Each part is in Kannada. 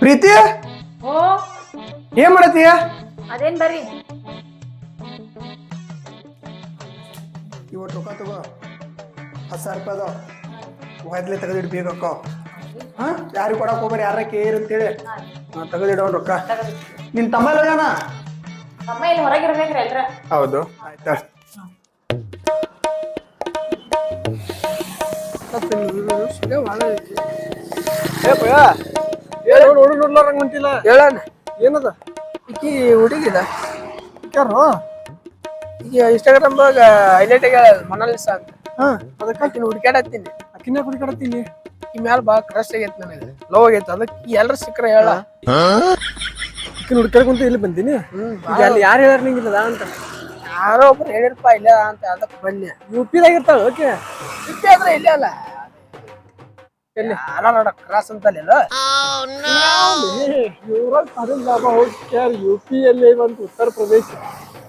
ಪ್ರೀತಿ ಓ ಏನ್ ಮಾಡತ್ತೀಯ? ಅದೇನ್ ಬರ್ರಿ ಇವತ್ತು ರೊಕ್ಕ ತಗೋ 10,000 ರೂಪಾಯಿ ಅದಾವ. ಒಯ್ದ್ಲೆ ತೆಗೆದಿಡ್ಬೇಕ. ಹಾ ಯಾರಿಗೆ ಕೊಡಕ್ ಹೋಗ್ಬೇಡಿ, ಯಾರ ಕೇರ್ ಅಂತೇಳಿ ತೆಗೆದಿಡೋ ರೊಕ್ಕ. ನಿನ್ ತಮ್ಮ ಇಲ್ಲ? ಅಮ್ಮ ಇಲ್ಲಿ ಹೊರಗಿರ್ಬೇಕ್ರಿ ಎಲ್ರ. ಹೌದು, ಆಯ್ತಾ. ಏನದ ಈಕಿ ಹುಡುಗಿದ ಯಾರು ಈಗ ಇನ್ಸ್ಟಾಗ್ರಾಮ್ದಾಗ ಹೈಲೈಟ್ ಆಗ್ಯಾಳ ಮೊನಾಲಿಸಾ ಅಂತ. ಅದಕ್ಕೆ ಆಕಿನ ಹುಡುಕಾಡತ್ತೀನಿ. ಅಕ್ಕಿನ ಹುಡುಕಾಡತ್ತೀನಿ. ಈ ಮ್ಯಾಲ ಭಾಳ ಕ್ರಶ್ ಆಗೈತಿ ನನಗೆ, ಲವ್ ಆಗೈತಿ. ಅದಕ್ಕೆ ಎಲ್ಲರ ಸಿಕ್ಕರ ಹೇಳ. ಅಕ್ಕಿನ ಹುಡುಕಾಡ್ಕೊಂತ ಇಲ್ಲಿ ಬಂದೀನಿ. ಈಗ ಅಲ್ಲಿ ಯಾರು ಹೇಳ್ಯಾರ ನಿಂಗಿಲ್ಲದ ಅಂತ? ಯಾರೋ ಒಬ್ರು ಹೇಳಿರಪ್ಪ ಇಲ್ಲ ಅಂತ, ಅದಕ್ಕೆ ಬನ್ನಿ. UP-ದಾಗಿರ್ತಾಳ ಓಕೆ. ಸಿಕ್ಕಿ ಆದ್ರೆ ಇಲ್ಲ ಅಲ್ಲ ಎಲ್ಲಿ ಅಲ್ಲ ನೋಡ ಕ್ರಾಸ್ ಅಂತಲ್ಲ. UP-ಯಲ್ಲಿ ಬಂತು ಉತ್ತರ ಪ್ರದೇಶ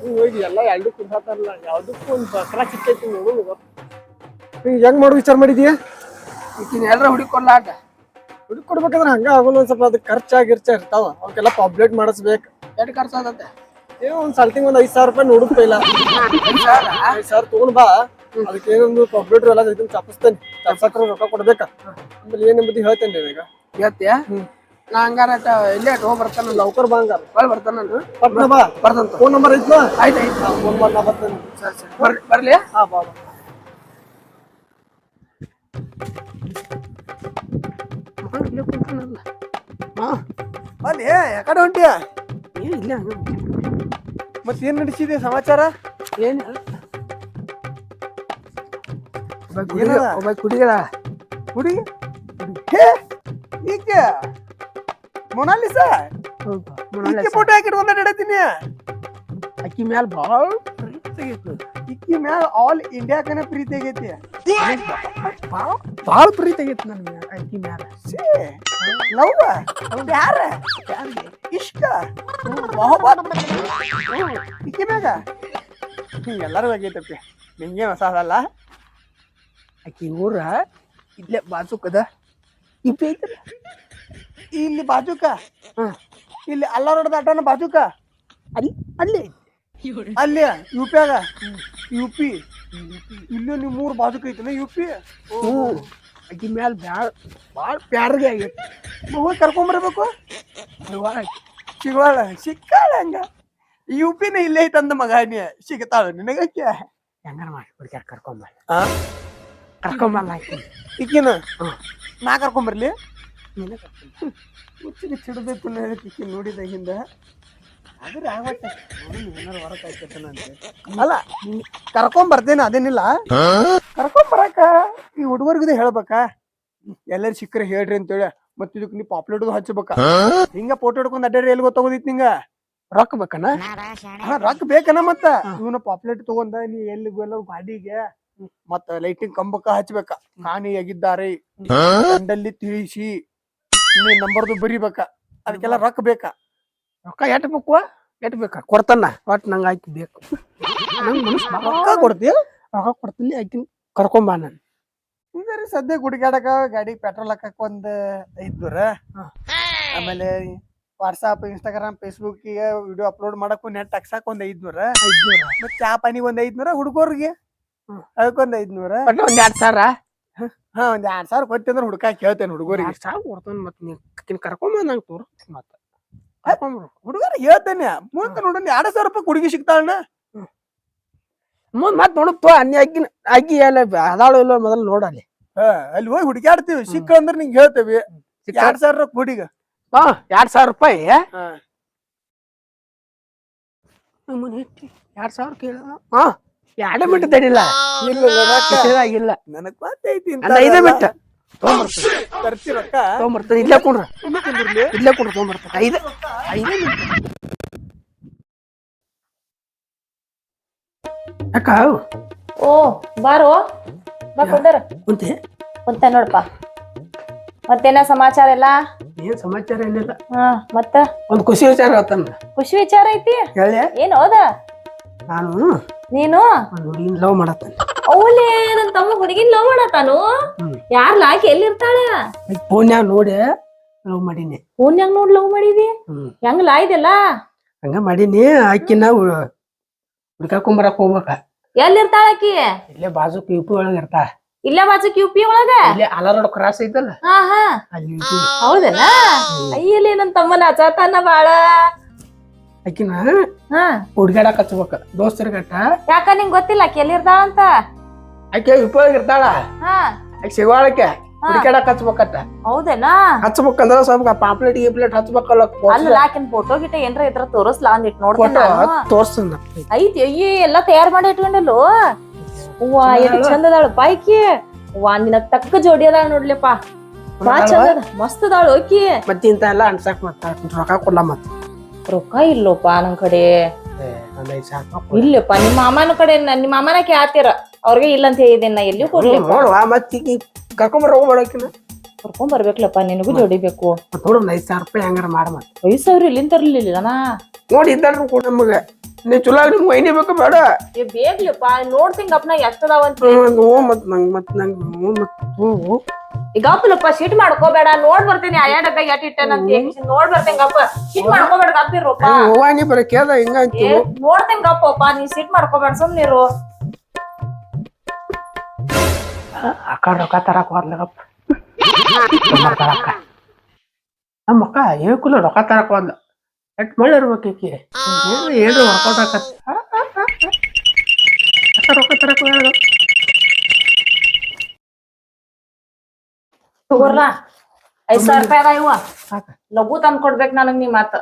ಹೋಗಿ ಎಲ್ಲ ಎರಡು ಕುಂತಾರಲ್ಲ, ಯಾವ್ದಕ್ಕೂ ಒಂದು ಬಸರ ಸಿಕ್ಕೈತಿ ನೋಡು. ಹೆಂಗ್ ಮಾಡೋ ವಿಚಾರ ಮಾಡಿದೀಯ? ಈಕಿನ ಎಲ್ಲರ ಹುಡುಕೊಡ್ಲಾಕ ಹುಡುಕ್ ಕೊಡ್ಬೇಕಂದ್ರೆ ಹಂಗ ಆಗೋಲ್ಲ. ಒಂದ್ ಸ್ವಲ್ಪ ಅದಕ್ಕೆ ಖರ್ಚಾಗಿರ್ಚ ಇರ್ತಾವ, ಅವಕ್ಕೆಲ್ಲ ಪಾಪ್ಯುಲೇಟ್ ಮಾಡಿಸ್ಬೇಕು. ಎಷ್ಟು ಖರ್ಚು ಆಗತ್ತೆ? ಏನೋ ಒಂದ್ ಸಲ್ಟಿಂಗ್ ಒಂದ್ 5,000 ರೂಪಾಯಿ ನೋಡುತ್ತ ಇಲ್ಲ. 5,000 ತಗೊಂಡ್ ಬಾ. ಅದಕ್ಕೆ ಏನೊಂದು ಪಾಪ್ಯುಲೇಟರ್ ಎಲ್ಲ ಚಾಪಿಸ್ತೇನೆ. ಚಾಪ್ಸಕ್ರ ರೊಕ್ಕ ಕೊಡ್ಬೇಕ. ಆಮೇಲೆ ಏನೆಂಬುದು ಹೇಳ್ತೇನೆ ಈಗ. ಹೇಳ್ತೀಯ? ನಾ ಹಂಗಾರ ಇಲ್ಲೇ ಹೋಗಿ ಬರ್ತಾನ. ಲೌಕರ್ ಬಾ ಹಂಗಾರ. ಒಳಗೆ ಬರ್ತಾನ. ಪಟ್ನ ಬಾ. ಬರ್ತಂತ. ಫೋನ್ ನಂಬರ್ ಐತ್ಲ? ಆಯ್ತು ಆಯ್ತು. ಫೋನ್ ಮಾಡಿ ನಾ ಬರ್ತೇನೆ. ಸರಿ ಸರಿ ಬರ್ಲಿ. ಹಾ ಬಾ ಬಾ. ಇಲ್ಲೇ ಕುಂತಾನಲ್ಲ. ಅಲ್ಲಿ ಯಾಕಡೆ ಹೊಂಟಿಯ? ಇಲ್ಲ ಮತ್ತೆ ಏನ್ ನಡೆಸಿದೆ ಸಮಾಚಾರ? ಏನು ಒಬ್ಬ ಕುಡಿಗಳ ಹುಡುಗಿ ಹೇ ಈಕೆ ಮೊನಾಲಿಸಾ ಫೋಟೋ ಹಾಕಿಟ್ಕೊಂಡ ನಡೀತೀನಿ. ಅಕ್ಕಿ ಮ್ಯಾಲ ಭಾಳ ಪ್ರೀತಿ ಆಗೈತಿ. ಇಕ್ಕಿ ಮ್ಯಾಲ ಆಲ್ ಇಂಡಿಯಾಕನ ಪ್ರೀತಿ ಆಗೈತಿ. ಭಾಳ ಪ್ರೀತಿ ಆಗೈತಿ ನನ್ ಮ್ಯಾಲ. ಅಕ್ಕಿ ಮ್ಯಾಲ ಲವ್ ಯಾರ ಇಷ್ಟ ಮೊಹಬ್ಬತ್ ಇಕ್ಕಿ ಮ್ಯಾಗ ಎಲ್ಲರೂ ಆಗೈತಪ್ಪಿ. ನಿಂಗೆ ಹೊಸ ಅದಲ್ಲ. ಅಕ್ಕಿ ಊರ ಇಲ್ಲೇ ಬಾಜುಕದ ಇಪ್ಪಿ ಐತಲ್ಲ ಇಲ್ಲಿ ಬಾಜುಕ. ಇಲ್ಲಿ ಅಲ್ಲಾರೋಡ್ ದಾಟನ ಬಾಜುಕ. ಅಲ್ಲಿ ಅಲ್ಲಿ ಅಲ್ಲಿ UP-ಆಗ UP ಇಲ್ಲೂ ನೀವು 3 ಬಾಜುಕ ಐತನ UP. ಅಕ್ಕಿ ಮ್ಯಾಲ ಭಾಳ ಪ್ಯಾರ್ಗೆ ಆಗೈತಿ. ಹೋಗಿ ಕರ್ಕೊಂಬರ್ಬೇಕು. ಸಿಗುವಾಳ ಸಿಕ್ಕಾಳ ಹಂಗ. UP-ನ ಇಲ್ಲೇ ಐತಂದ ಮಗ ನೀ ಸಿಗ್ತಾಳ ನಿನಗಕ್ಕೆ. ಹೆಂಗಾರ ಮಾಡಿ ಹುಡುಕ್ಯಾರ ಕರ್ಕೊಂಬ ಕರ್ಕೊಂಬಲ್ಲ ಈಕಿನ. ನಾ ಕರ್ಕೊಂಬರ್ಲಿ? ಹುಚ್ಚಿಗೆ ಚಿಡಬೇಕು ಈಕಿ ನೋಡಿದಾಗಿಂದ. ಆದ್ರೆ ಆಗತ್ತೆ ಏನಾರು ಹೊರಕ್ ಆಯ್ತಂತೆ. ಅಲ್ಲ ಕರ್ಕೊಂಬರ್ತೇನೆ, ಅದೇನಿಲ್ಲ. ಕರ್ಕೊಂಬರಕ ಈ ಹುಡುಗರ್ಗಿದೆ ಹೇಳ್ಬೇಕ. ಎಲ್ಲರೂ ಸಿಕ್ಕರೆ ಹೇಳ್ರಿ ಅಂತೇಳಿ. ಮತ್ ಇದಕ್ ನೀ ಪಾಪ್ಯುಲೇಟ್ ಹಚ್ಬೇಕ. ಹಿಂಗ ಫೋಟೋ ಹಿಡ್ಕೊಂಡ್ ಅಡ್ಡಾಡಿ ಎಲ್ಲಿ ಗೊತ್ತಾಗೋದಿತ್ ನಿಂಗ? ರೊಕ್ಕ ಬೇಕನ? ರೊಕ್ಕ ಬೇಕನ. ಮತ್ತ ಇವನ ಪಾಪ್ಯುಲೇಟ್ ತಗೊಂಡ ನೀ ಎಲ್ಲಿ ಗಾಡಿಗೆ ಮತ್ತ ಲೈಟಿಂಗ್ ಕಂಬಕ್ಕ ಹಚ್ಬೇಕ. ಕಾಣಿಯಾಗಿದ್ದಾರೆ ದಂಡಲ್ಲಿ ತಿಳಿಸಿ ನೀ ನಂಬರ್ದು ಬರಿಬೇಕ. ಅದಕ್ಕೆಲ್ಲ ರೊಕ್ಕ ಬೇಕ. ರೊಕ್ಕ ಎಟ್ ಬೇಕು? ಎಟ್ ಬೇಕ ಕೊಡ್ತಾನ. ಒಟ್ಟು ನಂಗೆ ಆಕಿ ಬೇಕು. ನಂಗೆ ಮನಸ್ಸು ರೊಕ್ಕ ಕೊಡ್ತೀಯ? ರೊಕ್ಕ ಕೊಡ್ತೀನಿ. ಆಕಿನ ಕರ್ಕೊಂಬ ನಾನು. ಹಿಂಗಾರಿ ಸದ್ಯ ಹುಡುಗಾಡಕ ಗಾಡಿ ಪೆಟ್ರೋಲ್ ಹಾಕಕ್ ಒಂದ್ 500. ಆಮೇಲೆ ವಾಟ್ಸಾಪ್, ಇನ್ಸ್ಟಾಗ್ರಾಮ್, ಫೇಸ್ಬುಕ್ ಗೆ ವಿಡಿಯೋ ಅಪ್ಲೋಡ್ ಮಾಡಕ್ ನೆಟ್ ಹಾಕ್ಸಾಕ್ ಒಂದ್ 500. ಮತ್ ಚಾ ಪಾನಿಗೆ ಒಂದ್ 500. ಹುಡುಗರ್ಗೆ ಅದಕ್ಕೊಂದ್ 500. ಒಟ್ಟು ಒಂದ್ 2,000. ಹಾ ಒಂದ್ 2,000 ಕೊಟ್ಟಿ ಅಂದ್ರೆ ಹುಡುಕಾಕ್ ಹೇಳ್ತೇನೆ ಹುಡುಗರಿಗೆ. 2,000 ಕೊಡ್ತಾನ. ಮತ್ತೆ ನೀ ಆಕಿನ ಕರ್ಕೊಂಬ ನಂಗೆ ತೋರ್. ಮತ್ತೆ ಹುಡುಗರಿಗೆ ಹೇಳ್ತೇನೆ. ಮುಂದೆ ನೋಡೋಣ 2,000 ರೂಪಾಯಿ ಹುಡುಗಿ ಸಿಗ್ತಾಳ. ಮುಂದ್ ಮತ್ ನೋಡುತ್ತೋ ಅನ್ನಿ ಅಗ್ಗಿನ ಅಗ್ಗಿ ಎಲ್ಲ ಅದಾಳು ಇಲ್ಲ ಮೊದಲು ನೋಡಲ್ಲಿ. ಅಲ್ಲಿ ಹೋಗಿ ಹುಡುಕಾಡ್ತೀವಿ. ಸಿಕ್ಕ ಅಂದ್ರೆ ನಿಂಗೆ ಹೇಳ್ತೇವಿ. 2,000 ಹುಡುಗ. 2,000 ರೂಪಾಯಿ. 2,000 ಕೇಳ. 2 ಮಿನಿಟ್ ತಡಿಲ್ಲ. ಇಲ್ಲ ನನಗ್ ಗೊತ್ತೈತಿ 5 ಮಿನಿಟ್ ತರ್ತಿ ರೊಕ್ಕ ತೊಗೊಂಬರ್ತಾನೆ. ಇಲ್ಲೇ ಕುಂಡ್ರ ಇಲ್ಲೇ ಕುಂಡ್ರ ತೊಗೊಂಬರ್ತಾನೆ. 5 ಮಿನಿಟ್ ಅಕ್ಕ. ಓ ಬಾರೋ ಬಾ ಕುಂದರ. ಕುಂತೆ ಕುಂತ ನೋಡಪ್ಪ. ಮತ್ತೇನ ಸಮಾಚಾರ ಎಲ್ಲ? ಏನ್ ಸಮಾಚಾರ ಏನಿಲ್ಲ. ಮತ್ತ ಒಂದ್ ಖುಷಿ ವಿಚಾರ ಹೇಳ್ತಾನ. ಖುಷಿ ವಿಚಾರ ಐತಿ? ಹೇಳಿ. ಏನ್ ಹೌದ? ನಾನು ನೀನು ಒಂದ್ ಹುಡುಗಿನ ಲವ್ ಮಾಡತ್ತಾನೆ. ಅವಲೇ ನನ್ ತಮ್ಮ ಹುಡುಗಿನ ಲವ್ ಮಾಡತಾನು? ಯಾರ್ ಲಾಕಿ ಎಲ್ಲಿರ್ತಾಳ? ಫೋನ್ಯಾಗ ನೋಡಿ ಲವ್ ಮಾಡೀನಿ. ಫೋನ್ಯಾಗ ನೋಡ್ ಲವ್ ಮಾಡಿದಿ ಹೆಂಗ್ ಲಾ ಇದೆಲ್ಲ ಹಂಗ ಮಾಡೀನಿ. ಆಕಿನ ಹುಡ್ಕಾಕೊಂಬರಕ್ ಹೋಗ್ಬೇಕ. ಎಲ್ಲಿರ್ತಾಳ ಆಕಿ? ಇಲ್ಲೇ ಬಾಜು ಪಿಪಿ ಒಳಗ ಇರ್ತಾ. ಇಲ್ಲೇ ಬಾಜು QP ಒಳಗ ಇಲ್ಲೇ ಅಲಾರೋಡ್ ಕ್ರಾಸ್ ಐತಲ್ಲ ಹಾ ಹಾ ಅಲ್ಲಿ. ಹೌದೇನಾ? ಅಯ್ಯಲ್ಲಿ ನನ್ ತಮ್ಮನ ಅಚಾತಾನ ಬಾಳ. ಆಕಿನ ಹಾ ಹುಡ್ಗಾಡಕ್ ಹಚ್ಬೇಕ ದೋಸ್ತರಿಗಟ್ಟ. ಯಾಕ ನಿಂಗ್ ಗೊತ್ತಿಲ್ಲ ಆಕಿ ಎಲ್ಲಿರ್ತಾಳ ಅಂತ? ಆಕೆ ವಿಪೊಳಗ ಇರ್ತಾಳ. ಹಾ ಆಕೆ ಸಿಗವಾಳಕ್ಕೆ ಹುಡ್ಕಾಡಕ್ ಹಚ್ಬೇಕತ್ತ. ಹೌದೇನಾ? ಹಚ್ಬೇಕಂದ್ರ ಸ್ವಲ್ಪ ಪಾಂಪ್ಲೆಟ್ ಗಿಪ್ಲೆಟ್ ಹಚ್ಬೇಕಲ್ಲ. ಅಲ್ಲ ಆಕಿನ್ ಫೋಟೋ ಗಿಟ ಏನ್ರ ಇದ್ರ ತೋರಿಸ್ಲಾ ಒಂದಿಟ್ ನೋಡ್ತೀನಿ ತೋರ್ಸನ್ನ ಐತಿ. ಅಯ್ಯ ಎಲ್ಲಾ ತಯಾರ್ ಮಾಡಿ ಇಟ್ಕೊಂಡಲ್ಲು. ಹೂವಾ ಎಷ್ಟ್ ಚಂದ ಅದಾಳ ಬಾಯ್ಕಿ. ಹೂವಾ ನಿನ್ನ ತಕ್ಕ ಜೋಡಿ ಅದಾಳ ನೋಡ್ಲಿಪ್ಪ. ಬಾ ಚಂದ ಅದ ಮಸ್ತ್ ಅದಾಳ ಓಕಿ. ಮತ್ತೆ ಇಂತ ಎಲ್ಲ ಅನ್ಸಕ್ ಮತ್ತ ರೊಕ್ಕ ಕೊಡ್ಲ ಮತ್ತ. ರೊಕ್ಕ ಇಲ್ಲೋಪ ನನ್ ಕಡೆ. ಇಲ್ಲಪ್ಪ ನಿಮ್ಮ ಮಾಮನ ಕಡೆ ನಿಮ್ಮ ಮಾಮನ ಕೇಳ್ತೀರ ಅವ್ರಿಗೆ ಇಲ್ಲ ಅಂತ ಹೇಳಿದ್ದೇನೆ ನಾ. ಎಲ್ಲಿ ಕೊಡ್ಲಿ ನೋಡುವ ಮತ್ತ ಕರ್ಕೊಂಬರ್ ಹೋಗ್ಬೇಕಿನ ಕರ್ಕೊಂಡ್ ಬರ್ಬೇಕಲ್ಲಪ್ಪ. ನಿನಗೂ ಜೋಡಿ ಬೇಕು. ನೋಡು 5,000 ರೂಪಾಯಿ ಹೆಂಗಾರ ಮಾಡ ಮತ್ತ. 5,000 ಇಲ್ಲಿಂದ ತರ್ಲಿಲ್ಲ ನಾ. ನೋಡಿ ಇದ್ದಾಡ್ರು ಕೂಡ ನಮಗ ನೀ ಚಲೋ ನಿಮ್ ವೈನಿ ಬೇಕು ಬೇಡ ಬೇಗ್ಲಿಪ್ಪ ನೋಡ್ತಿಂಗ್ ಅಪ್ನ ಎಷ್ಟದಾವಂತ. ಈಗ ಅಪ್ಪಲಪ್ಪ ಸಿಟ್ ಮಾಡ್ಕೋಬೇಡ. ನೋಡ್ ಬರ್ತೇನೆ ಆಯಾ ಡಬ್ಬ ಎಟ್ ಇಟ್ಟೇನಂತ ನೋಡ್ ಬರ್ತೇನೆ ಗಪ್ಪ. ಸಿಟ್ ಮಾಡ್ಕೋಬೇಡ ಗಪ್ಪಿರೋಪ್ಪ. ಹೋಗಿ ಬರ ಕೇಳ ಹಿಂಗ ನೋಡ್ತೇನೆ ಗಪ್ಪಪ್ಪ. ನೀ ಸಿಟ್ ಮಾಡ್ಕೋಬೇಡ ಸುಮ್ನಿರು. ಅಕ್ಕ ರೊಕ್ಕ ತರಕ್ ಹೋದ್ಲಗಪ್ಪ. ನಮ್ಮ ಅಕ್ಕ ಏಕುಲ ರೊಕ್ಕ ತರಕ್ ಹೋದ್ಲ. ಎಟ್ ಮಳೆ ಇರ್ಬೇಕಿ ಏನು ವರ್ಕೌಟ್ ಆಕತ್. ರೊಕ್ಕ ತರಕ್ ಹೋದ ತಗೋರ್ಲಾ 5,000 ರೂಪಾಯಿ ಅದ ಇವ. ಲಘು ತಂದ್ ಕೊಡ್ಬೇಕ್ ನನಗ್ ನೀ ಮತ್ತ.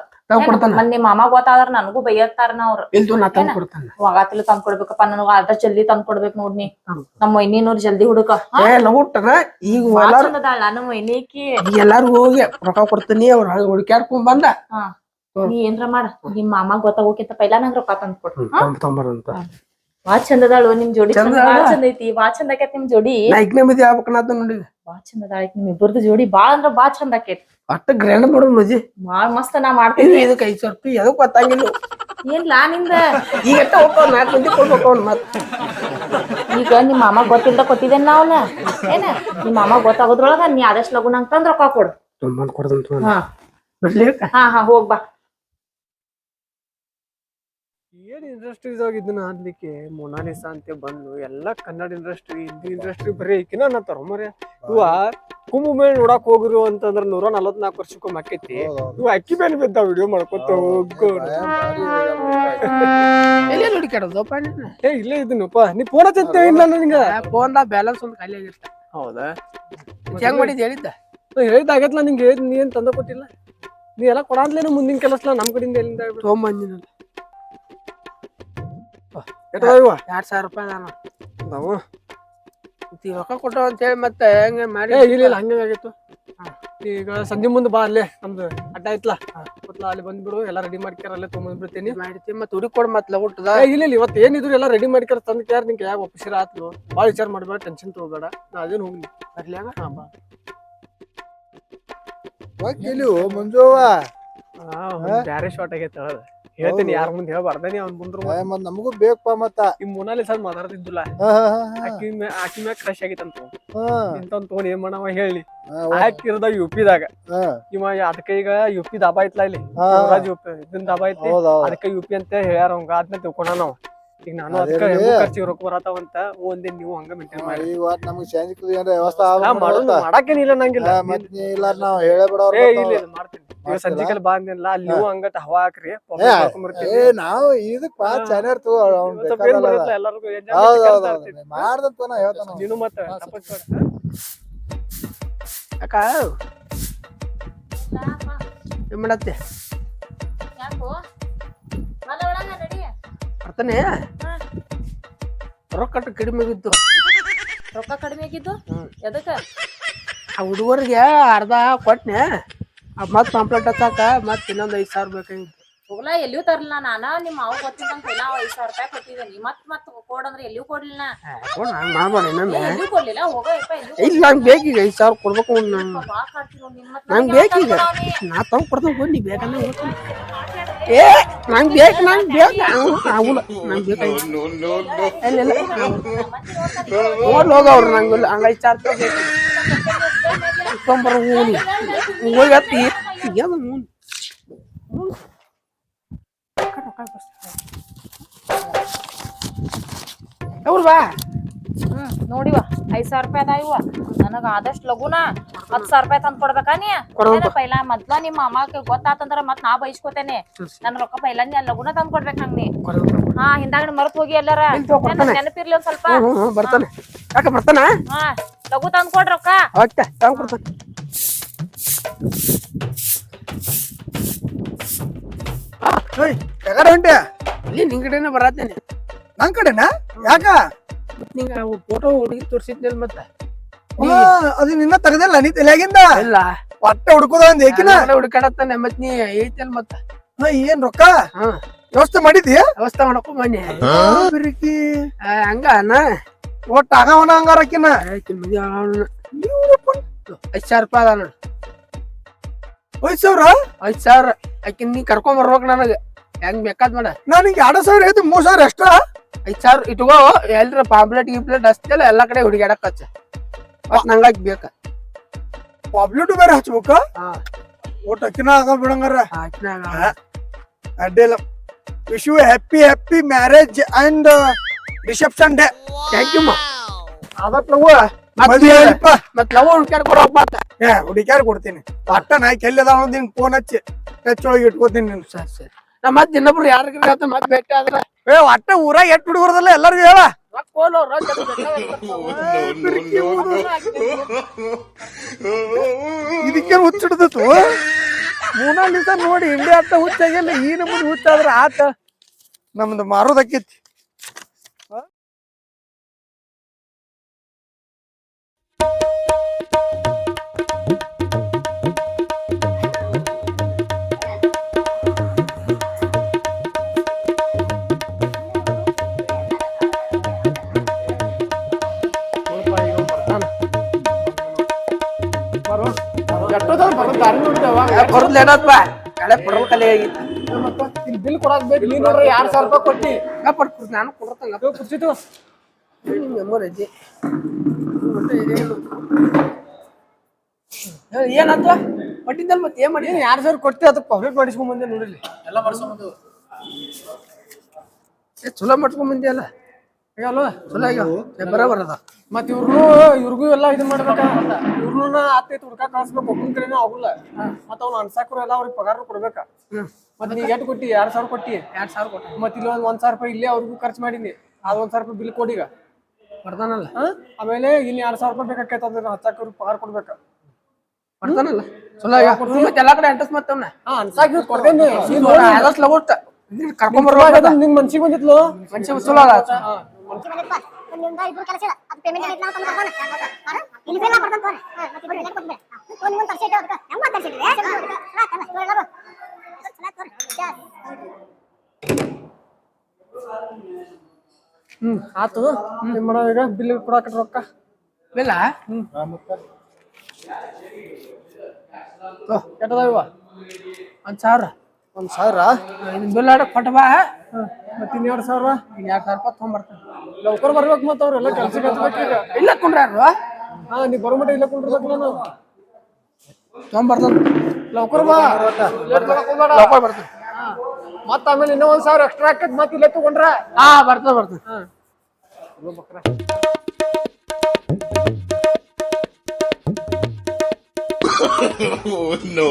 ನಿಮ್ಮ ಮಾಮ ಗೊತ್ತಾದ್ರ ನನಗೂ ಬೈಯತ್ತಾರನ ಅವ್ರ. ವಾಗಾತಿಲ್ ತಂದ್ ಕೊಡ್ಬೇಕಪ್ಪ ನನಗ. ಅದ ಜಲ್ದಿ ತಂದ್ ಕೊಡ್ಬೇಕ್ ನೋಡ್ನಿ. ನಮ್ಮ ವೈನಿನೂರ್ ಜಲ್ದಿ ಹುಡುಕ. ಈಗ ನಮ್ಮ ವೈನಿಕಿ ಎಲ್ಲಾರು ಹೋಗಿ ರೊಕ್ಕ ಕೊಡ್ತೀನಿ. ಅವ್ರ ಹುಡುಕ್ಯಾರ್ಕೊಂಡ್ ಬಂದ. ನೀ ಏನ್ರ ಮಾಡ ನಿಮ್ ಮಾಮ ಗೊತ್ತಾಗೋಕಿಂತ ಪೈಲಾ ನಂಗ್ ರೊಕ್ಕ ತಂದ್ ಕೊಡ್ರಿ. ಬಾ ಚಂದ ಅದಾಳು ನಿಮ್ ಜೋಡಿ. ಬಾಳ ಚಂದ ಐತಿ. ಬಾ ಚಂದ ಆಕೇತ್ ನಿಮ್ ಜೋಡಿ. ನೋಡಿ ಬಾ ಚಂದ ಅದಾಳ ನಿಮ್ ಇಬ್ಬರದು ಜೋಡಿ. ಬಾಳ ಅಂದ್ರ ಬಾ ಚಂದ ಆಕೇತಿ. ಅಷ್ಟ ಗ್ರ್ಯಾಂಡ್ ಮಾಡೋದು ಮಜಿ ಬಾಳ್ ಮಸ್ತ್ ನಾ ಮಾಡ್ತೀನಿ. ಇದಕ್ಕೆ 5,000 ರೂಪಾಯಿ ಎದಕ್ ಗೊತ್ತಾಗಿಲ್ಲ. ಏನ್ಲಾ ನಿಂದ ಈಗ 4 ಮಂದಿ ಕೊಡ್ಬೇಕು ಅವ್ನ ಮತ್. ಈಗ ನಿಮ್ ಮಾಮ ಗೊತ್ತಿಲ್ದ ಕೊಟ್ಟಿದ್ದೇನ ನಾವ್ನ ಏನ. ನಿಮ್ ಮಾಮ ಗೊತ್ತಾಗೋದ್ರೊಳಗ ನೀ ಆದಷ್ಟು ಲಗು ನಂಗ್ ತಂದ್ ರೊಕ್ಕ ಕೊಡು. ಹಾ ಹಾ ಹೋಗ್ ಬಾ. ಏನ್ ಇಂಡಸ್ಟ್ರೀಸ್ ಆಗಿದ್ದನ ಅನ್ಲಿಕ್ಕೆ ಮೊನಾಲಿಸಾ ಅಂತ ಬಂದು ಎಲ್ಲಾ ಕನ್ನಡ ಇಂಡಸ್ಟ್ರಿ ಹಿಂದಿ ಇಂಡಸ್ಟ್ರಿ ಬರೀ ಈಕಿನ ಅನ್ನತ್ತಾರ ಮರ್ಯ. ಇವ ಕುಂಭಮೇಳ ನೋಡಾಕ್ ಹೋಗ್ರು ಅಂತಂದ್ರ 144 ವರ್ಷಕ್ಕೊಮ್ಮೆ ಆಕೈತಿ. ಇವ್ ಅಕ್ಕಿ ಬೇನ್ ಬಿದ್ದ ವಿಡಿಯೋ ಮಾಡ್ಕೊತ ಹೋಗೋ. ಏ ಇಲ್ಲೇ ಇದೀನಪ್ಪ. ನೀ ಫೋನ್ ಹಚ್ಚಂತ ಇಲ್ಲ ನನಗ. ಫೋನ್ ಬ್ಯಾಲೆನ್ಸ್ ಒಂದು ಖಾಲಿ ಆಗಿರ್ತ. ಹೌದಾ ಹೆಂಗ್ ಮಾಡಿದ್ ಹೇಳಿದ್ದ ಹೇಳಿದ ಆಗತ್ಲಾ ನಿಂಗೆ. ಹೇಳಿದ್ ನೀ ಏನ್ ತಂದ ಕೊಟ್ಟಿಲ್ಲ. ನೀ ಎಲ್ಲ ಕೊಡಾದ್ಲೇನು ಮುಂದಿನ ಕೆಲಸಲ ನಮ್ ಕಡೆಯಿಂದ ಎಲ್ಲಿಂದ ತೊಗೊಂಬಂದಿನ. 2,000 ರೂಪಾಯಿ ನಾನು ನಾವು ರೊಕ್ಕ ಕೊಟ್ಟವ ಅಂತ ಹೇಳಿ ಮತ್ತೆ ಹೆಂಗ ಮಾಡಿ. ಇಲ್ಲ ಹಂಗಾಗಿತ್ತು. ಈಗ ಸಂಜೆ ಮುಂದೆ ಬಾ. ಅಲ್ಲೇ ನಮ್ದು ಅಡ್ಡ ಐತ್ಲಾ ಅಲ್ಲಿ ಬಂದ್ಬಿಡು. ಎಲ್ಲಾ ರೆಡಿ ಮಾಡ್ಕ್ಯಾರ ಅಲ್ಲೇ ತೊಗೊಂಡ್ಬಿಡ್ತೀನಿ. ಮಾಡ್ತೀನಿ ಮತ್ತೆ ಹುಡುಗಿ ಕೊಡ್ ಮತ್ ಊಟದ. ಇಲ್ಲ ಇವತ್ತು ಏನಿದ್ರು ಎಲ್ಲ ರೆಡಿ ಮಾಡ್ಕ್ಯಾರ ತಂದ್ ಕ್ಯಾರ. ನಿಂಗೆ ಯಾವ ಒಪ್ಪಿಸಿರ ಆತ್ಲು. ಭಾಳ ವಿಚಾರ ಮಾಡ್ಬೇಡ. ಟೆನ್ಷನ್ ತಗೋಬೇಡ. ನಾ ಅದೇನು ಹೋಗ್ಲಿ ಬರ್ಲಿ ಆಗ. ಹಾ ಬಾ ಮಂಜುವ ಬ್ಯಾರೆ ಶಾರ್ಟ್ ಆಗೈತೆ. ಹೇಳ್ತೀನಿ ಯಾರ ಮುಂದೆ ಹೇಳ್ಬಾರ್ದೇನಿ. ಅವ್ನ ಮುಂದ್ರ ನಮಗೂ ಬೇಕಪ್ಪ. ಮತ್ತ ಈ ಮೊನಾಲಿಸಾ ಮಾತಾಡ್ತಿದ್ದಿಲ್ಲ. ಆಕಿ ಮ್ಯಾಗ ಕ್ರಶ್ ಆಗಿತ್ತಂತ. ಇಂತವ್ನ ತಗೊಂಡ್ ಏನ್ ಮಾಡವ ಹೇಳಿ. ಹಾಕಿರದ UP-ದಾಗ ಇವ. ಅದಕ್ಕೆ ಈಗ UP ದಾಬಾ ಐತ್ಲಾ ಇಲ್ಲಿ ಇದನ್ ದಾಬಾ ಐತಿ. ಅದಕ್ಕೆ UP ಅಂತ ಹೇಳ್ಯಾರ ಅವಂಗ. ಅದನ್ನ ತಿಳ್ಕೊಂಡ ನಾವ್. ಈಗ ನಾನು ಅದಕ್ಕೆ ಖರ್ಚಿಗೆ ರೊಕ್ಕ ಬರತಾವಂತ ಒಂದೇ. ನೀವು ಹಂಗ ಮೇಂಟೈನ್ ಮಾಡಿ. ಮಾಡಾಕೇನಿಲ್ಲ ನಂಗಿಲ್ಲ. ನಾವ್ ಹೇಳಬೇಡ. ಮಾಡ್ತೀನಿ ಸಂಜಿಕಲ್ ಬಾ ಅಂದಿಲ್ಲ. ಅಲ್ಲಿ ನೀವು ಹಂಗಟ ಹವಾ ಹಾಕ್ರಿ. ನಾವು ಇದಕ್ ಚಾನರ್ ಎಲ್ಲರಿಗೂ ನೀನು ಮತ್ತ ಅಕ್ಕ ಏನ್ ಮಾಡತ್ತೆ. ಬರ್ತಾನೆ. ರೊಕ್ಕ ಕಡಿಮೆ ಆಗಿತ್ತು. ರೊಕ್ಕ ಕಡಿಮೆ ಆಗಿದ್ದು ಎದಕ್ಕ? ಆ ಹುಡುಗರಿಗೆ ಅರ್ಧ ಕೊಟ್ನೆ. ಮತ್ ಪಾಂಪ್ಲೆಟ್ ಹಚ್ಚಾಕ ಮತ್ ಇನ್ನೊಂದ್ 5,000 ಬೇಕಾಗಿತ್ತು. ಹೋಗ್ಲಾ ಎಲ್ಲಿಯೂ ತರ್ಲಿಲ್ಲ. ನಾನ ನಿಮ್ ಮಾವು ಗೊತ್ತಿದ್ದಂಗ 5,000 ರೂಪಾಯಿ ಕೊಟ್ಟಿದ್ದೀನಿ. ಮತ್ ಕೊಡಂದ್ರೆ ಎಲ್ಲಿಯೂ ಕೊಡ್ಲಿಲ್ಲ. ಎಲ್ಲಿಯೂ ಕೊಡ್ಲಿಲ್ಲ. ಹೋಗಪ್ಪ ಇಲ್ಲ ನಂಗೆ ಬೇಕೀಗ 5,000 ಕೊಡ್ಬೇಕು. ನಂಗೆ ಬೇಕೀಗ. ನಾ ತಗೊಂಡ್ ಕೊಡ್ತಾನೆ ಬಂದಿ ಬೇಕಂದ್ರೆ ಏ ನಂಗೆ ಬೇಕು. ನಂಗೆ ಬೇಕು ಆಗುಲ್ಲ. ನಂಗೆ ಬೇಕಾಗಿಲ್ಲ. ಹೋಗವ್ರು ನಂಗಿಲ್ಲ. ಹಂಗ 5,000 ರೂಪಾಯಿ ಬೇಕು. ತೊಂಬರ ಹೋಗಿ ಅತ್ತಿ ಅವ್ರು ಬಾ ನೋಡಿವ 5,000 ರೂಪಾಯಿ ಅದಾವ ನನಗ ಆದಷ್ಟು ಲಗುನ 10,000 ರೂಪಾಯಿ ತಂದ್ ಕೊಡ್ಬೇಕಾ ನೀ ಪೈಲ ಮೊದ್ಲ ನಿಮ್ ಮಾಮಾಕ ಗೊತ್ತಾತಂದ್ರ ಮತ್ ನಾ ಬೈಸ್ಕೊತೇನೆ ನನ್ ರೊಕ್ಕ ಪೈಲ ನೀ ಲಗುನ ತಂದ್ ಕೊಡ್ಬೇಕು ನಂಗ್ ನೀ ಹಾ ಹಿಂದಾಗ ಮರ್ತ್ ಹೋಗಿ ಎಲ್ಲಾರ ನೆನಪಿರ್ಲಿ ಒಂದ್ ಸ್ವಲ್ಪ ಬರ್ತಾನೆ ಯಾಕ ಬರ್ತಾನ ಹಾ ಲಗು ತಂದ್ ಕೊಡ್ ರೊಕ್ಕ ಓಕೆ ತಂದ್ ಕೊಡ್ತಾನೆ ಯಾಕಾರ ಹೊಂಟೆ ಇಲ್ಲಿ ನಿನ್ ಕಡೆನೆ ಬರತ್ತೇನೆ ನನ್ ಕಡೆನಾ ಯಾಕ ನಿಂಗ ಫೋಟೋ ಹುಡುಗಿ ತೋರ್ಸಿದ್ನಲ್ ಮತ್ತ ಅದು ನಿನ್ನ ತೆಗದಿಲ್ಲ ನೀ ತಲೆಯಾಗಿಂದ ಇಲ್ಲ ಹೊಟ್ಟೆ ಹುಡುಕುದ ಒಂದ್ ಏಕಿನ ಹುಡುಕಾಡತ್ತಾನೆ ಮತ್ ನೀ ಐತಲ್ ಮತ್ತ ಏನ್ ರೊಕ್ಕ ಹಾ ವ್ಯವಸ್ಥೆ ಮಾಡಿದ್ಯಾ ವ್ಯವಸ್ಥೆ ಮಾಡಕ್ಕೂ ಬನ್ನಿ ಹಂಗ ಅಣ್ಣ ಒಟ್ಟ ಆಗವನ ಹಂಗಾರಕಿನ 5,000 ರೂಪಾಯಿ ಅದ ನೋಡ್ 5,000 5,000 ಆಕಿನ್ ನೀ ಕರ್ಕೊಂಡ್ ಬರ್ಬೇಕ್ ನನಗ ಹೆಂಗ್ ಬೇಕಾದ್ ಮಾಡ ನನಗೆ 2,000 ಐತಿ 3,000 ಎಕ್ಸ್ಟ್ರಾ 5,000 ಇಟ್ಕೋ ಎಲ್ರ ಪಾಂಪ್ಲೆಟ್ ಗಿಂಪ್ಲೆಟ್ ಹಚ್ತಿಲ್ಲ ಎಲ್ಲಾ ಕಡೆ ಹುಡುಗಾಡಕ್ ಹಚ್ಚ ಮತ್ ನಂಗಾಕ್ ಬೇಕ ಪಾಪ್ಯುಲೇಟ್ ಬೇರೆ ಹಚ್ಬೇಕ ಒಟ್ಟು ಅಕ್ಕಿನ ಆಗ ಬಿಡಂಗಾರ ಅಡ್ಡಿಲ್ಲ wish you happy marriage and reception day thank you ಅದಕ್ಕೆ ನಾವು ಮದ್ವೆ ಹೇಳಿಪ್ಪ ಮತ್ ಲವ್ ಹುಡ್ಕ್ಯಾಡ್ ಕೊಡೋಕ್ ಮಾತ ಹುಡುಕ್ಯಾರ ಕೊಡ್ತೀನಿ ಒಟ್ಟ ನಾ ಕೆಲ್ಲದ ನಿನ್ ಫೋನ್ ಹಚ್ಚಿ ಒಳಗೆ ಇಟ್ಕೋತೀನಿ ನೀನು ಸರಿ ಸರಿ ನಾ ಮತ್ ಇನ್ನೊಬ್ರು ಯಾರಿಗ ಮತ್ ಭೇಟಿ ಆದ್ರ ಒಟ್ಟ ಊರಾಗ ಎಟ್ ಹುಡುಗರದಲ್ಲ ಎಲ್ಲರಿಗೂ ಹೇಳ ಇದಕ್ಕೆ ಹುಚ್ಚಿಡ್ದತ್ತು 3 ದಿವಸ ನೋಡಿ ಇಂಡಿಯಾ ಅಂತ ಹುಚ್ಚಾಗಿಲ್ಲ ಈ ನಮ್ಮದು ಹುಚ್ಚಾದ್ರ ಆತ ನಮ್ದು ಮಾರೋದಕ್ಕೈತಿ ಬರುದ್ಲೇನಪ್ಪ ಕಳೆ ಪಡಲ್ ಕಲೆ ಆಗಿತ್ತು ಬಿಲ್ ಕೊಡಕ್ ಬೇಕು ನೀ ನೋಡ್ರಿ 2,000 ರೂಪಾಯಿ ಕೊಟ್ಟಿ ಪಡ್ಕೊಡ್ ನಾನು ಕೊಡ್ತಂಗ ಕುರ್ಚಿತು ಮೆಮೊರಿ ಐತಿ ಏನಾಯ್ತು ಪಟ್ಟಿದ್ದಲ್ ಮತ್ತೆ ಏನ್ ಮಾಡಿ 2,000 ಕೊಟ್ಟಿ ಅದಕ್ಕೆ ಪಬ್ಲಿಕ್ ಮಾಡಿಸ್ಕೊಂಡ್ ಬಂದೆ ನೋಡಿಲಿ ಎಲ್ಲ ಮಾಡ್ಸ್ಕೊಂಬಂದು ಚಲೋ ಮಾಡ್ಕೊಂಡ್ ಬಂದಿ ಅಲ್ಲ ಅಲ್ವಾ ಚಲೋ ಈಗ ಬರೋಬರ ಅದ ಮತ್ ಇವ್ರಿಗೂ ಎಲ್ಲ ಇದನ್ ಮಾಡ್ಬೇಕ ಇವ್ರನ್ನ ಆತೈತಿ ಹುಡ್ಕಾಕ್ ಕಳ್ಸ್ಬೇಕು ಒಬ್ಬನ ಕಡೆನೂ ಆಗುಲ್ಲ ಮತ್ ಅವ್ನು ಅನ್ಸಾಕ್ರು ಎಲ್ಲ ಅವ್ರಿಗೆ ಪಗಾರ ಕೊಡ್ಬೇಕ ಮತ್ ನೀ ಎಟ್ ಕೊಟ್ಟಿ 2,000 ಕೊಟ್ಟಿ 2,000 ಕೊಟ್ಟ ಮತ್ ಇಲ್ಲಿ 1,000 ರೂಪಾಯಿ ಇಲ್ಲೇ ಅವ್ರಿಗೂ ಖರ್ಚು ಮಾಡೀನಿ ಅದ್ 1,000 ರೂಪಾಯಿ ಬಿಲ್ ಕೊಡೀಗ ಬರ್ತಾನಲ್ಲ ಆಮೇಲೆ ಇಲ್ಲಿ 2,000 ರೂಪಾಯಿ ಬೇಕಾಕೈತ ಅದನ್ನ ಹಚ್ಚಾಕ ಅವ್ರಿಗೆ ಪಗಾರ ಕೊಡ್ಬೇಕ ಬರ್ತಾನಲ್ಲ ಚಲೋ ಈಗ ಮತ್ತೆ ಎಲ್ಲಾ ಕಡೆ ಅಂಟಸ್ ಮತ್ತವ್ನ ಅನ್ಸಾಕ ಕೊಡ್ತೇನೆ ಆದಷ್ಟು ಲಗೋಟ್ ಕರ್ಕೊಂಡ್ ಬರ್ಬೇಕು ನಿಂಗ್ ಮನ್ಸಿಗೆ ಬಂದಿತ್ಲು ಮನುಷ್ಯ ಚಲೋ ಅಲ್ಲ ಆತು ಏನ್ ಮಾಡೋ ಈಗ ಬಿಲ್ ಕೊಡಾಕ ರೊಕ್ಕ ಬಿಲ್ಲ ಕೆಟ್ಟದ ಇವ 1,000 1,000 ಬಿಲ್ ಆಡಕ್ ಕೊಟ್ಟ ಬಾ ಮತ್ 2,000 2,000 ರೂಪಾಯಿ ತಗೊಂಡ್ಬರ್ತಾನೆ ಲೌಕರ್ ಬರ್ಬೇಕು ಮತ್ತ ಅವ್ರೆಲ್ಲ ಕೆಲ್ಸಕ್ಕೆ ಹಚ್ಬೇಕು ಈಗ ಇಲ್ಲ ಕುಂಡ್ರಾರು ನೀ ಬರೋ ಮಟ್ಟ ಇಲ್ಲ ಕುಂಡಿರ್ಬೇಕು ನಾನು ತಗೊಂಡ್ಬರ್ತಾನೆ ಲೌಕರ್ ಬಾ ಲೋಕಲ್ ಬರ್ತಾನೆ ಮತ್ತ ಆಮೇಲೆ ಇನ್ನೂ 1,000 ಎಕ್ಸ್ಟ್ರಾ ಹಾಕತ್ ಮತ್ ಇಲ್ಲ ತಗೊಂಡ್ರ ಬರ್ತಾನೆ no.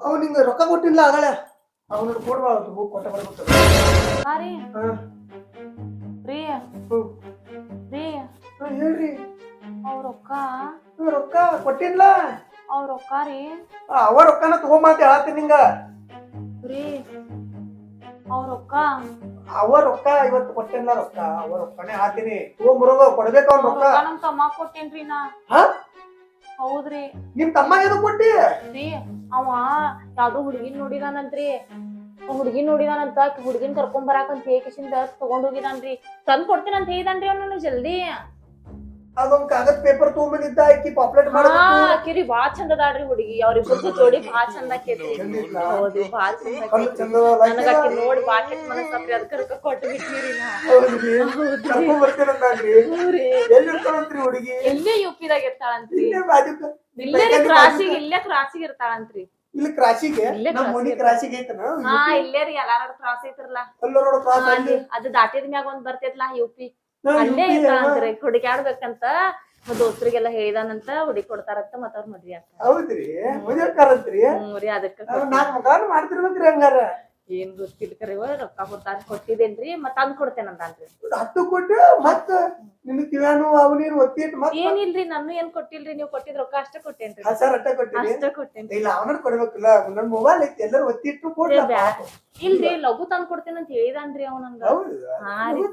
ಅವ್ ನಿಂಗೆ ರೊಕ್ಕ ಕೊಟ್ಟಿಲ್ಲ ಆಗಳೆ ಅವ್ನ ಕೊಡ್ಬಾರ್ದು ಕೊಟ್ಟ ಬರ್ಬೇಕು ಹೇಳ್ರಿ ರೊಕ್ಕ ಕೊಟ್ಟಿಲ್ಲ ಅವ್ರ ರೊಕ್ಕ ರೀ ಅವ ರೊಕ್ಕನ ತಗೊಂಬಂತ ಹೇಳತ್ತೀನಿ ನಿಂಗ ಅವ್ರ ರೊಕ್ಕ ಅವ ರೊಕ್ಕ ಇವತ್ತು ಕೊಟ್ಟಿಲ್ಲ ರೊಕ್ಕ ಅವ ರೊಕ್ಕನೇ ಹಾಕ್ತೀನಿ ತಗೊಂಬರೋದು ಕೊಡ್ಬೇಕು ಅವ್ನ ರೊಕ್ಕ ನಮ್ ತಮ್ಮ ಕೊಟ್ಟೇನ್ರಿ ನಾ ಹೌದ್ರಿ ನಿಮ್ ತಮ್ಮ ಏನು ಕೊಟ್ಟಿ ರೀ ಅವ ಯಾವ್ದೋ ಹುಡ್ಗಿನ್ ನೋಡಿದಾನಂತ್ರಿ ಹುಡ್ಗಿನ್ ನೋಡಿದಾನಂತ ಹುಡ್ಗಿನ್ ಕರ್ಕೊಂಡ್ ಬರಾಕಂತ ಹೇಗಿಸಿಂದ ತಗೊಂಡ್ ಹೋಗಿದಾನ್ರಿ ತಂದ್ ಕೊಡ್ತೀನಂತ ಹೇಳಿದಾನ್ರಿ ಅವ್ನು ಜಲ್ದಿ ಅದೊಂದ್ ಕಾಗದ್ ಪೇಪರ್ ತಗೊಂಬಂದಿದ್ದ ಆಕಿ ಪಾಪ್ಲೆಟ್ ಮಾಡ್ಬೇಕು ಆಕಿರಿ ಬಾಳ್ ಚಂದ ಅದಾಳ್ರಿ ಹುಡುಗಿ ಅವ್ರಿಬ್ಬರ್ದು ಜೋಡಿ ಬಾಳ್ ಚಂದ ಆಕೇತ್ರಿ ಹೌದು ಬಾಳ್ ಚಂದ ಆಕೇತಿ ನನಗ ಆಕಿ ನೋಡಿ ಬಾಳ್ ಕೆಟ್ಟ ಮನಸ್ಸಾತ್ರಿ ಅದಕ್ಕ ರೊಕ್ಕ ಕೊಟ್ಟು ಬಿಟ್ಟಿರಿ ನಾ ಕರ್ಕೊಂಡ್ ಬರ್ತೇನಂದ್ರಿ ಎಲ್ಲಿರ್ತಾಳಂತ್ರಿ ಹುಡುಗಿ ಇಲ್ಲೇ ಯುಪಿದಾಗ ಇರ್ತಾಳಂತ್ರಿ ಇಲ್ಲೇ ಬಾಜುಕ ಇಲ್ಲೇ ಕ್ರಾಸಿಗೆ ಇರ್ತಾಳಂತ್ರಿ ಇಲ್ಲಿ ಕ್ರಾಸಿಗೆ ನಮ್ಮ ಮನಿ ಕ್ರಾಸಿಗೆ ಐತನ ಹಾ ಇಲ್ಲೇ ರೀ ಎಲ್ಲಾರ ಕ್ರಾಸ್ ಐತ್ರಲ್ಲ ಎಲ್ಲರೋಡ ಕ್ರಾಸ್ ಅಲ್ಲಿ ಅದು ದಾಟಿದ ಮ್ಯಾಗ ಒಂದ್ ಬರ್ತೈತ್ಲಾ ಯುಪಿ ಅಲ್ಲೇ ಇರ್ತಾಳಂತ್ರಿ ಹುಡುಕ್ಯಾಡ್ಬೇಕಂತ ದೋಸ್ತ್ರಿಗೆಲ್ಲ ಹೇಳಿದಾನಂತ ಹುಡುಗಿ ಕೊಡ್ತಾರಂತ ಮತ್ತ ಅವ್ರ ಮದ್ವಿ ಆಗ್ತಾರ ಹೌದ್ರಿ ಮದ್ವೆ ಕಾರಂತ್ರಿ ರೀ ಅದಕ್ಕ ನಾಕ್ ಮಗಾನು ಮಾಡ್ತಿರ್ಬೇಕ್ರಿ ಹಂಗಾರ ಏನ್ ಗೊತ್ತಿಲ್ಲ ಕರೆ ರೊಕ್ಕ ಕೊಟ್ಟಿದ್ದೇನ್ರಿ ಮತ್ತ ತಂದ್ ಕೊಡ್ತೇನಂತಾನ್ರಿ 10 ಕೊಟ್ಟು ಮತ್ತ ನಿನ್ ಕಿವ್ಯಾನು ಅವನೇನು ಒತ್ತಿಟ್ಟು ಮತ್ತ ಏನಿಲ್ರಿ ನಾನು ಏನ್ ಕೊಟ್ಟಿಲ್ರಿ ನೀವ್ ಕೊಟ್ಟಿದ್ ರೊಕ್ಕ ಅಷ್ಟೇ ಕೊಟ್ಟೇನ್ರಿ 10,000 ಅಟ್ಟ ಕೊಟ್ಟಿರಿ ಅಷ್ಟೇ ಕೊಟ್ಟೇನ್ರಿ ಇಲ್ಲ ಅವನ ಕೊಡ್ಬೇಕಲ್ಲ ನನ್ ಮೊಬೈಲ್ ಐತಿ ಎಲ್ಲರೂ ಒತ್ತಿಟ್ಟು ಕೊಡ್ಲ ಇಲ್ರಿ ಲಘು ತಂದ್ ಕೊಡ್ತೇನಂತ ಹೇಳಿದಾನ್ರಿ ಅವ್ ನಂಗ ಹಾ ರೀ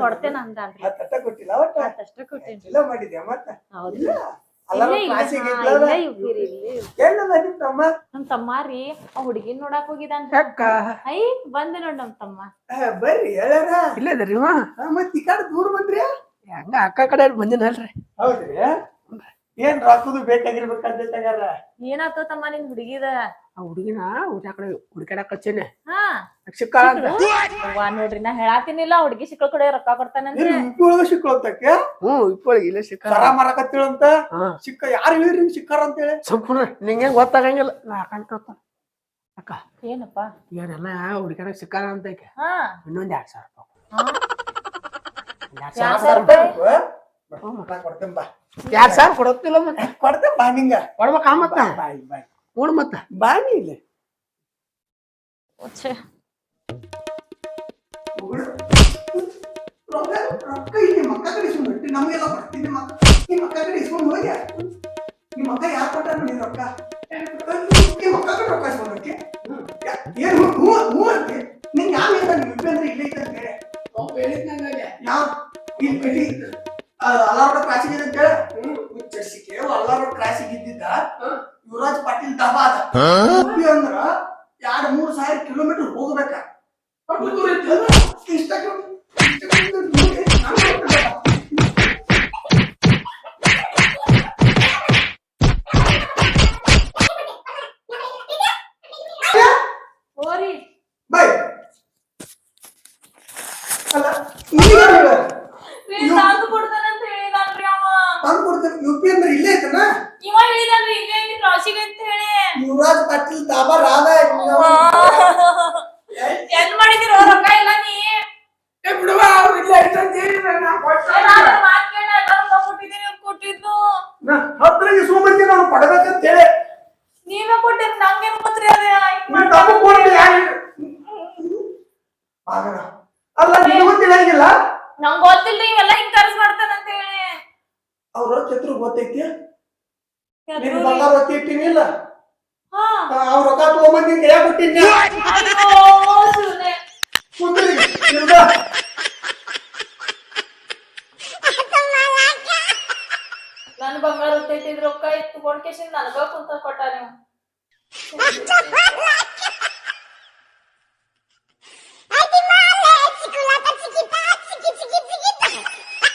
ಕೊಡ್ತೇನ ಅಂದಾನ್ರಿ ಅಟ್ಟ ಕೊಟ್ಟಿಲ್ಲ ಒಟ್ಟ ಅಷ್ಟೇ ಕೊಟ್ಟೇನ್ರಿ ಇಲ್ಲ ಮಾಡಿದ್ಯಾ ಮತ್ತ ಹೌದು ನಮ್ ತಮ್ಮಾರಿ ಆ ಹುಡುಗಿನ್ ನೋಡಾಕ್ ಹೋಗಿದಾನ್ರಿ ಐ ಬಂದೆ ನೋಡ್ ನಮ್ ತಮ್ಮ ಬರ್ರಿ ಹೇಳ್ಯಾರ ಇಲ್ಲ ಅದರಿ ಮತ್ ಈ ಕಡೆ ದೂರ ಬಂದ್ರಿ ಹಂಗ ಅಕ್ಕ ಕಡೆ ಬಂದಿನಲ್ರಿ ಹೌದ್ರಿ ಏನ್ ರಾಕುದು ಬೇಕಾಗಿರ್ಬೇಕಂತಾರ ಏನಾಗ್ತದ ತಮ್ಮ ನಿನ್ ಹುಡುಗಿದ ಆ ಹುಡುಗಿನ ಊಟ ಕಡೆ ಹುಡುಕಾಡಕ್ ಹಚ್ಚೇನೆ ಹಾ ಸಿಕ್ಕಾಳ ನೋಡ್ರಿ ನಾ ಹೇಳಾತೀನಿಲ್ಲ ಹುಡುಗಿ ಸಿಕ್ಕಳ ಕಡೆ ರೊಕ್ಕ ಕೊಡ್ತಾನಂದ್ರೆ ಸಿಕ್ಕೊಳತಕ್ಕೆ ಇಪ್ಪಳಿಗೆ ಇಲ್ಲ ಸಿಕ್ಕ ಸರ ಮಾರಕತ್ತಿಳಂತ ಸಿಕ್ಕ ಯಾರು ಹೇಳಿರಿ ಸಿಕ್ಕಾರ ಅಂತ ಹೇಳಿ ಸಂಪೂರ್ಣ ನಿಂಗೆ ಗೊತ್ತಾಗಂಗಿಲ್ಲ ನಾ ಹಾಕೊಂಡ್ ಅಕ್ಕ ಏನಪ್ಪ ಇವರೆಲ್ಲ ಹುಡುಕಾಡಕ್ ಸಿಕ್ಕಾರ ಅಂತ ಹಾ ಇನ್ನೊಂದ್ 2,000 ಕೊಡ್ತೇನೆ ಬಾ 2,000 ಕೊಡತ್ತಿಲ್ಲ ಮತ್ತೆ ಕೊಡ್ತೇನೆ ಬಾ ನಿಂಗ ಕೊಡ್ಬೇಕ ಮತ್ತ ಬಾಯ್ ಬಾಯ್ ನೋಡ್ ಮತ್ತ ಬಾ ನೀ ಇಲ್ಲಿ ರೊಕ್ಕ ನಿಮ್ಮ ಅಕ್ಕ ಕಡೆ ಇಸ್ಕೊಂಡ್ಬಿಟ್ಟು ನಮಗೆಲ್ಲ ಕೊಡ್ತೀನಿ ನಿಮ್ಮ ಅಕ್ಕ ಕಡೆ ಇಸ್ಕೊಂಡು ಹೋಗಿ ನಿಮ್ಮ ಅಕ್ಕ ಯಾರು ಕೊಟ್ಟಾರ ನೀನು ರೊಕ್ಕ ನಿಮ್ಮ ಅಕ್ಕ ಕಡೆ ರೊಕ್ಕ ಇಸ್ಕೊಂಡಕ್ಕೆ ಏನು ಹೂ ಅಂತೆ ನಿಂಗೆ ಯಾವ ಇಲ್ಲ ನಿಮ್ಮ ಇಬ್ಬರು ಅಂದ್ರೆ ಇಲ್ಲೇ ಇದ್ದ ಅಂತ ಹೇಳಿ ಯಾವ ಇಲ್ಲಿ ಕಡಿ ಅಲ್ಲಾರೋಡ ಕ್ರಾಸಿಗೆ ಇದೆ ಅಂತ ಹೇಳಿ ಚರ್ಸಿಕೆ ಅಲ್ಲಾರೋಡ ಕ್ರಾಸಿಗೆ ಇದ್ದಿದ್ದ ಯುವರಾಜ್ ಪಾಟೀಲ್ ದಬಾ ಅದ ಅಂದ್ರ 2-3 ಸಾವಿರ ಕಿಲೋಮೀಟರ್ ಹೋಗ್ಬೇಕ ಬಾಯ್ ಅಲ್ಲ ತಂದು ಕೊಡ್ತೇನೆ ಯುಪಿ ಅಂದ್ರೆ ಇಲ್ಲೇ ಐತನ ಯುವರಾಜ್ ಪಾಟೀಲ್ ದಾಬಾ ರಾಧ ಬಿಡುವ ಹತ್ರ ಇಸ್ಕೊಂಡ್ಬಂದಿ ನಾನು ಕೊಡ್ಬೇಕಂತ ಹೇಳಿ ನೀವೇ ಕೊಟ್ಟಿರಿ ನಂಗೇನ್ ಗೊತ್ತ್ರಿ ಅಲ್ಲ ನಿನಗೂ ತಿಳಿಯಂಗಿಲ್ಲ ನಂಗ್ ಗೊತ್ತಿಲ್ರಿ ಇವೆಲ್ಲ ಹಿಂಗ್ ಖರ್ಚು ಮಾಡ್ತಾನಂತ ಹೇಳಿ ಅವ್ರ ಚತ್ರು ಗೊತ್ತೈತಿ ನೀನು ಬಂಗಾರ ಒತ್ತಿ ಇಟ್ಟಿನಿಲ್ಲ ಅವ್ರ ರೊಕ್ಕ ತಗೊಂಬಂದಿ ಕೈಯಾಗ ಕೊಟ್ಟಿನಿ ನನ್ ಬಂಗಾರ ಹೊತ್ತೈತಿದ್ ರೊಕ್ಕ ಇತ್ತು ಕೊಂಡ್ಕೇಶನ್ ನನಗ ಕುಂತ ಕೊಟ್ಟ ನೀವು